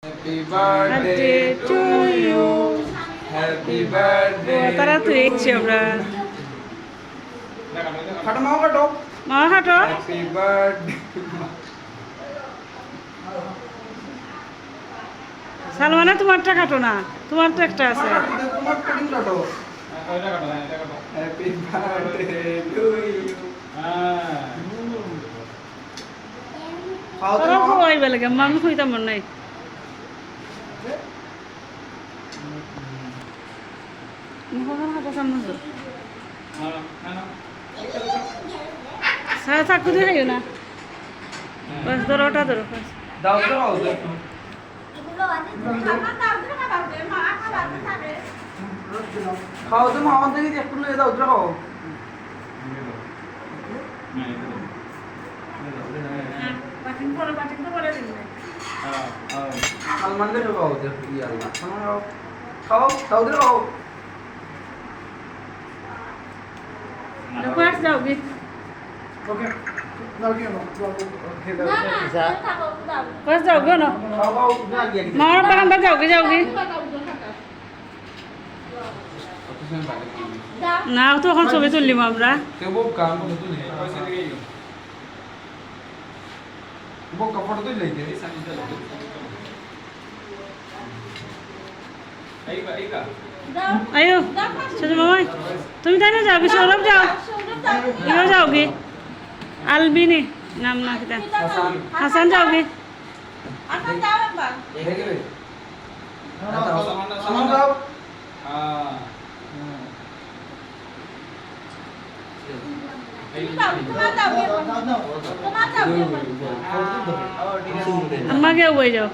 Happy birthday to you. Happy birthday. তারা তো দেখছি আমরা খাটো মাও কাটো। মা হাঁটো Happy birthday. সালমানা তোমারটা কাটো না, তোমার তো একটা আছে। তোমার কাটিং কাটো। Happy birthday to you. খাও তো তারা মাও। খাওয়াই বেলে গে আমি খুঁজতাম মন নাই। সারা থাকু দিয়ে খাইও না, বাস ধরো ওটা ধরো বাস। দাও তো খাও তো। খাও তো মা আমাদের দিকে একটু নিয়ে দাও তো খাও। সালমান দেখো খাও তো ইয়াল্লাহ। সালমান খাও। খাও খাও তো খাও। বাস যাও গে, ওকে দাও কি নাও ওকে দাও বাস যাও গে না, খাও খাও না গিয়ে মার বাগান বা যাও গে যাও গে। না তো এখন ছবি তুললিম আমরা। ते वो काम को तो नहीं पैसे दे गई वो कपड़ा तो ले गए आईगा আয়ো সাজু মামাই তুমি তাই না যাও গে, সৌরভ যাও, ইও যাও গে, আলবিনি নাম না কিতা, হাসান যাও গে। ये है के सामान दाओ हां अम्मा क्या हुआ जाओ।